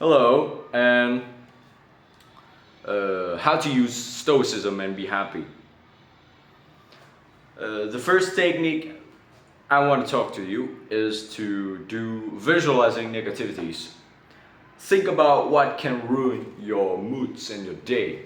Hello, and how to use Stoicism and be happy. The first technique I want to talk to you is to do visualizing negativities. Think about what can ruin your moods and your day.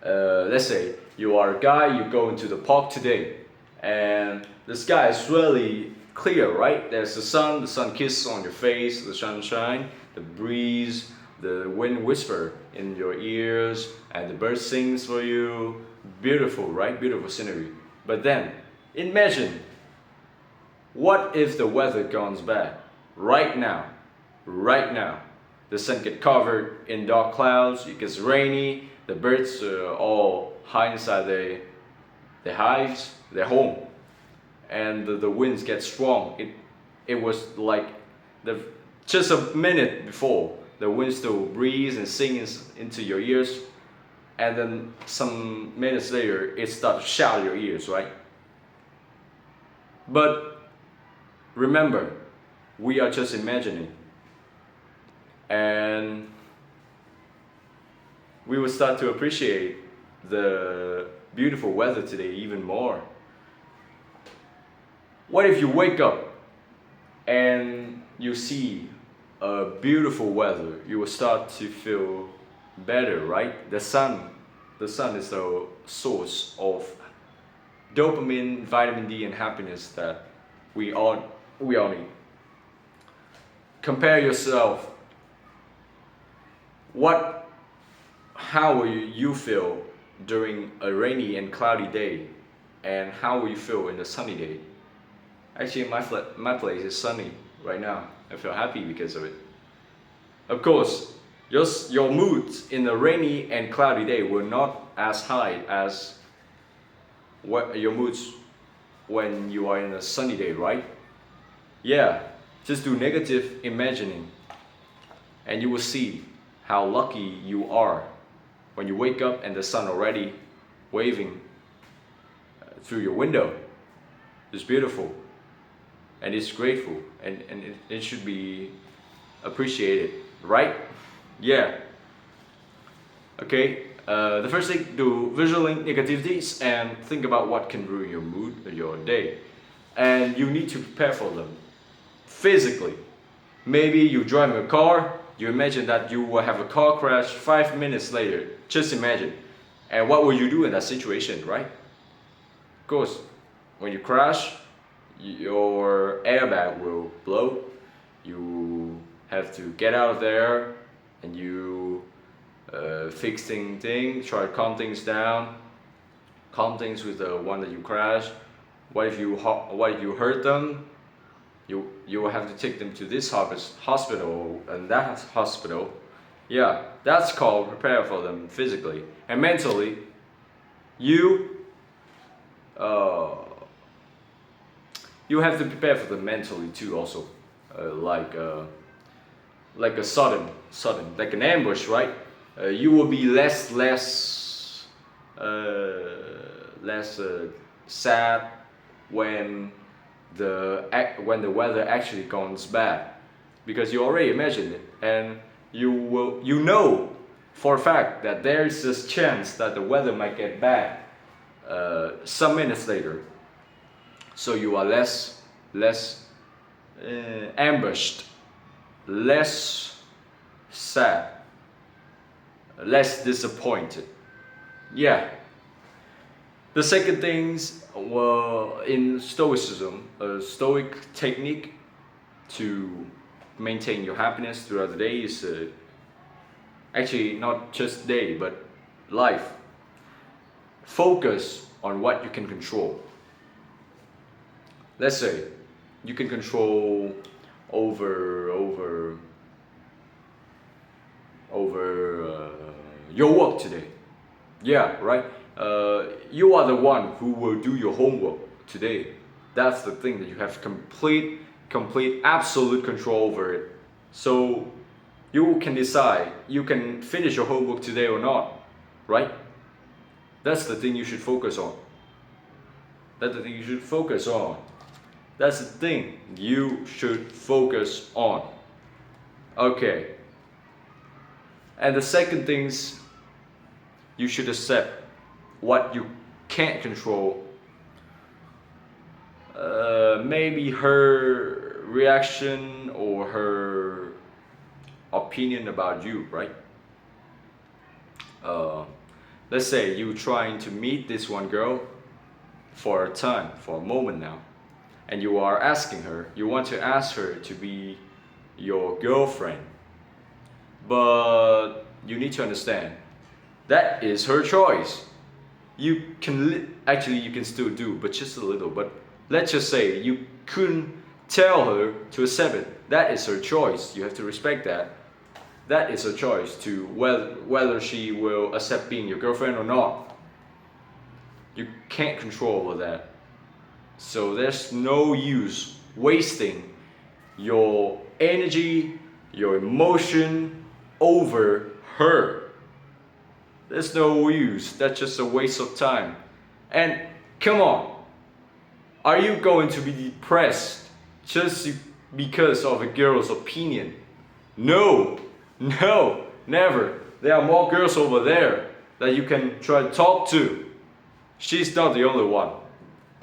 Let's say you are a guy, you go into the park today, and the sky is really clear, right? There's the sun kisses on your face, the sunshine, the breeze, the wind whisper in your ears, and the bird sings for you. Beautiful, right? Beautiful scenery. But then, imagine, what if the weather goes bad? Right now, right now. The sun gets covered in dark clouds, it gets rainy, the birds are all hide inside the hives, their home, and the winds get strong. It was like the just a minute before the wind still breeze and sings into your ears, and then some minutes later it starts to shout in your ears, right? But remember, we are just imagining, and we will start to appreciate the beautiful weather today even more. What if you wake up and you see a beautiful weather? You will start to feel better, right? The sun is the source of dopamine, vitamin D, and happiness that we all we all need. Compare yourself. What how will you feel during a rainy and cloudy day, and how will you feel in a sunny day? Actually, my place is sunny right now. I feel happy because of it. Of course, your mood in a rainy and cloudy day will not as high as what your moods when you are in a sunny day, right? Yeah, just do negative imagining, and you will see how lucky you are when you wake up and the sun already waving through your window. It's beautiful and it's grateful, and it should be appreciated, right? Yeah. Okay. The first thing, do visual negativities and think about what can ruin your mood or your day, and you need to prepare for them physically. Maybe you drive a car, you imagine that you will have a car crash 5 minutes later. Just imagine. And what will you do in that situation, right? Of course, when you crash, your airbag will blow. You have to get out of there and you fixing things, try to calm things down, calm things with the one that you crashed. What if you hurt them? You will have to take them to this hospital and that hospital. Yeah, that's called prepare for them physically and mentally. You uh, you have to prepare for them mentally too. Also, uh, like uh, like a like an ambush, right? You will be less sad when when the weather actually goes bad, because you already imagined it, and you know for a fact that there is this chance that the weather might get bad some minutes later, so you are less ambushed, less sad, less disappointed. Yeah. The second things, well, in Stoicism, a Stoic technique to maintain your happiness throughout the day is actually not just day but life. Focus on what you can control. Let's say you can control over your work today. Yeah, right. You are the one who will do your homework today. That's the thing that you have complete, absolute control over it. So you can decide you can finish your homework today or not, right? That's the thing you should focus on. That's the thing you should focus on. That's the thing you should focus on. Okay. And the second things, you should accept what you can't control. Maybe her reaction or her opinion about you, right? Uh, let's say you trying to meet this one girl for a time, for a moment now, and you are asking her, you want to ask her to be your girlfriend, but you need to understand that is her choice. You can actually you can still do, but just a little. But let's just say you couldn't tell her to accept it. That is her choice. You have to respect that. That is her choice to whether she will accept being your girlfriend or not. You can't control over that. So there's no use wasting your energy, your emotion over her. There's no use. That's just a waste of time. And come on, are you going to be depressed just because of a girl's opinion? No, no, never. There are more girls over there that you can try to talk to. She's not the only one.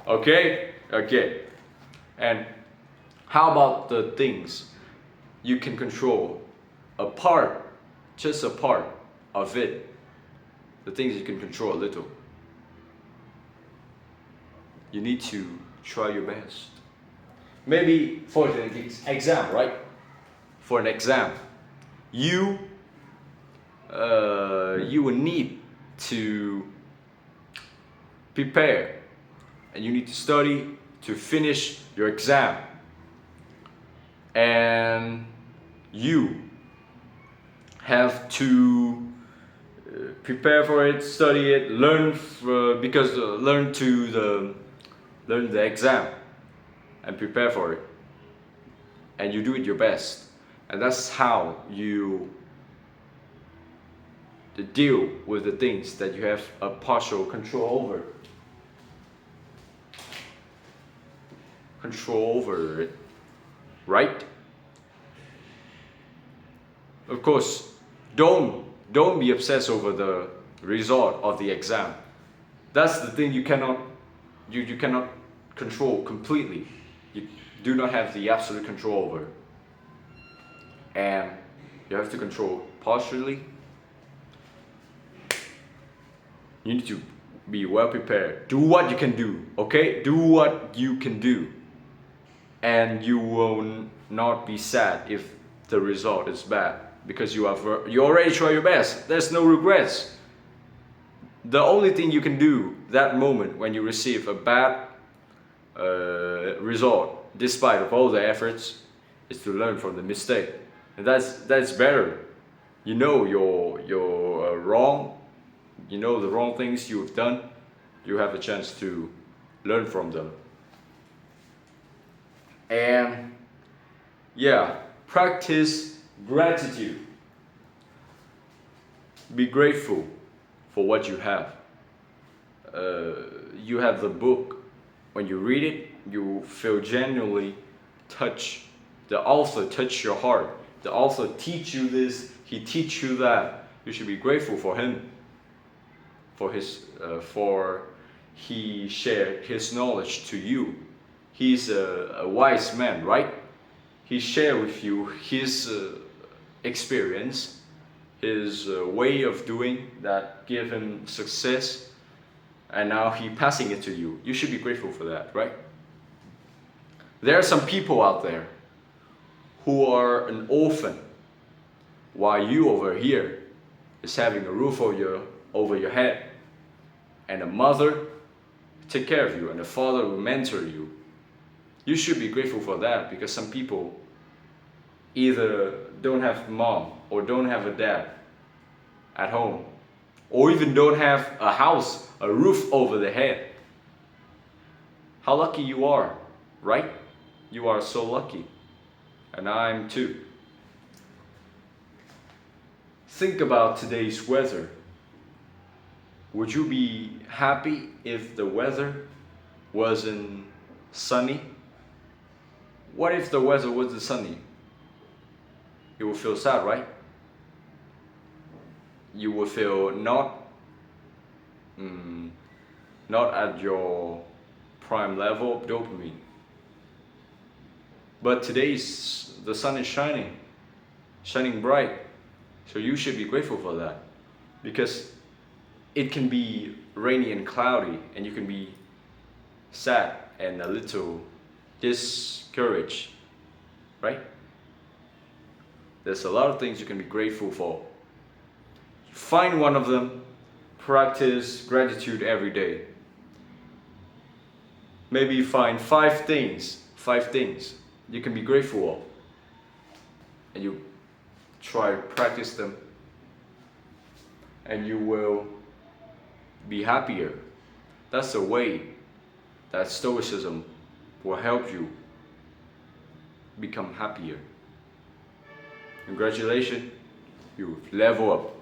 Okay? Okay. And how about the things you can control? A part, just a part of it. The things you can control a little. You need to try your best. Maybe for the exam, right? For an exam, you you will need to prepare, and you need to study to finish your exam. And you have to prepare for it, study it, learn because learn the exam and prepare for it, and you do it your best, and that's how you deal with the things that you have a partial control over it, right? Of course, don't be obsessed over the result of the exam. That's the thing you cannot you cannot control completely. You do not have the absolute control over. And you have to control partially. You need to be well prepared. Do what you can do, okay? Do what you can do. And you will not be sad if the result is bad, because you already try your best. There's no regrets. The only thing you can do that moment when you receive a bad result, despite of all the efforts, is to learn from the mistake, and that's better. You know you're wrong. You know the wrong things you've done. You have a chance to learn from them. And yeah, practice gratitude. Be grateful for what you have. You have the book. When you read it, you feel genuinely touched. The author touched your heart. The author teach you this. He teach you that. You should be grateful for him. For he shared his knowledge to you. He's a wise man, right? He shared with you his experience, his way of doing that gave him success, and now he passing it to you. You should be grateful for that, right? There are some people out there who are an orphan, while you over here is having a roof over your head, and a mother take care of you, and a father will mentor you. You should be grateful for that, because some people either don't have mom or don't have a dad at home, or even don't have a house, a roof over their head. How lucky you are, right? You are so lucky, and I'm too. Think about today's weather. Would you be happy if the weather wasn't sunny? What if the weather wasn't sunny? you will feel sad, right? You will feel not at your prime level of dopamine. But the sun is shining bright. So you should be grateful for that. Because it can be rainy and cloudy, and you can be sad and a little discouraged, right? There's a lot of things you can be grateful for. Find one of them, practice gratitude every day. Maybe find five things you can be grateful of, and you try to practice them, and you will be happier. That's the way that Stoicism will help you become happier. Congratulations, you level up.